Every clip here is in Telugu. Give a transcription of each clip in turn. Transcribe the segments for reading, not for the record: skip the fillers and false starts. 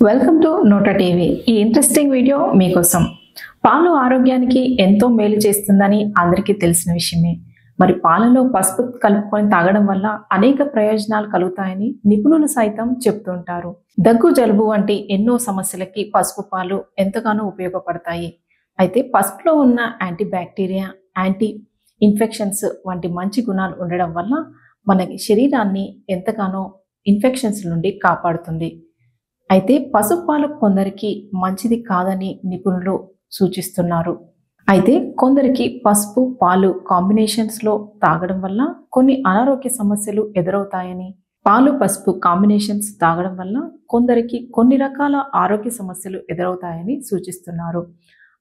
Welcome to NOTA TV. ఈ ఇంట్రెస్టింగ్ వీడియో మీకోసం. పాలు ఆరోగ్యానికి ఎంతో మేలు చేస్తుందని అందరికీ తెలిసిన విషయమే. మరి పాలలో పసుపు కలుపుకొని తాగడం వల్ల అనేక ప్రయోజనాలు కలుగుతాయని నిపుణులు సైతం చెప్తుంటారు. దగ్గు, జలుబు వంటి ఎన్నో సమస్యలకి పసుపు పాలు ఎంతగానో ఉపయోగపడతాయి. అయితే పసుపులో ఉన్న యాంటీ బ్యాక్టీరియా, యాంటీ ఇన్ఫెక్షన్స్ వంటి మంచి గుణాలు ఉండడం వల్ల మనకి శరీరాన్ని ఎంతగానో ఇన్ఫెక్షన్స్ నుండి కాపాడుతుంది. అయితే పసుపు పాలు కొందరికి మంచిది కాదని నిపుణులు సూచిస్తున్నారు. అయితే కొందరికి పసుపు పాలు కాంబినేషన్స్లో తాగడం వల్ల కొన్ని అనారోగ్య సమస్యలు ఎదురవుతాయని, పాలు పసుపు కాంబినేషన్స్ తాగడం వల్ల కొందరికి కొన్ని రకాల ఆరోగ్య సమస్యలు ఎదురవుతాయని సూచిస్తున్నారు.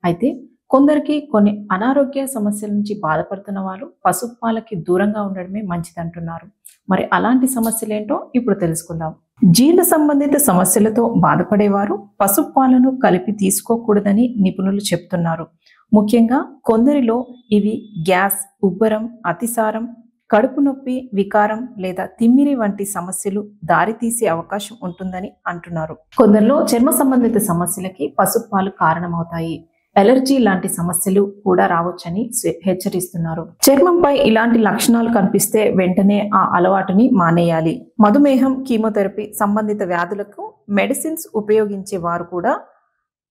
అయితే కొందరికి కొన్ని అనారోగ్య సమస్యల నుంచి బాధపడుతున్న వారు పసుపు పాలకి దూరంగా ఉండడమే మంచిదంటున్నారు. మరి అలాంటి సమస్యలు ఏంటో ఇప్పుడు తెలుసుకుందాం. జీర్ణ సంబంధిత సమస్యలతో బాధపడేవారు పసుపు పాలను కలిపి తీసుకోకూడదని నిపుణులు చెప్తున్నారు. ముఖ్యంగా కొందరిలో ఇవి గ్యాస్, ఉబ్బరం, అతిసారం, కడుపు నొప్పి, వికారం లేదా తిమ్మిరి వంటి సమస్యలు దారితీసే అవకాశం ఉంటుందని అంటున్నారు. కొందరిలో చర్మ సంబంధిత సమస్యలకి పసుపు పాలు కారణమవుతాయి. ఎలర్జీ లాంటి సమస్యలు కూడా రావచ్చని హెచ్చరిస్తున్నారు. చర్మంపై ఇలాంటి లక్షణాలు కనిపిస్తే వెంటనే ఆ అలవాటుని మానేయాలి. మధుమేహం, కీమోథెరపీ సంబంధిత వ్యాధులకు మెడిసిన్స్ ఉపయోగించే వారు కూడా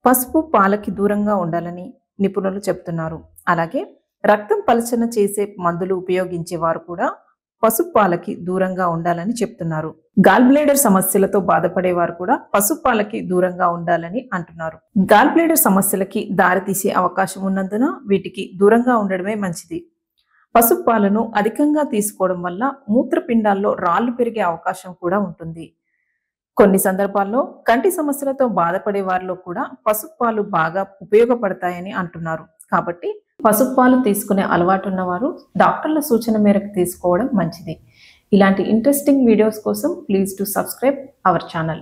పసుపు పాలకి దూరంగా ఉండాలని నిపుణులు చెప్తున్నారు. అలాగే రక్తం పలచన చేసే మందులు ఉపయోగించే వారు కూడా పసుపు పాలకి దూరంగా ఉండాలని చెప్తున్నారు. గాల్ బ్లేడర్ సమస్యలతో బాధపడేవారు కూడా పసుపు పాలకి దూరంగా ఉండాలని అంటున్నారు. గాల్ బ్లేడర్ సమస్యలకి దారితీసే అవకాశం ఉన్నందున వీటికి దూరంగా ఉండడమే మంచిది. పసుపు పాలను అధికంగా తీసుకోవడం వల్ల మూత్రపిండాల్లో రాళ్లు పెరిగే అవకాశం కూడా ఉంటుంది. కొన్ని సందర్భాల్లో కంటి సమస్యలతో బాధపడే వారిలో కూడా పసుపు పాలు బాగా ఉపయోగపడతాయని అంటున్నారు. కాబట్టి పసుపు పాలు తీసుకునే అలవాటు ఉన్నవారు డాక్టర్ల సూచన మేరకు తీసుకోవడం మంచిది. ఇలాంటి ఇంట్రెస్టింగ్ వీడియోస్ కోసం please to subscribe our channel.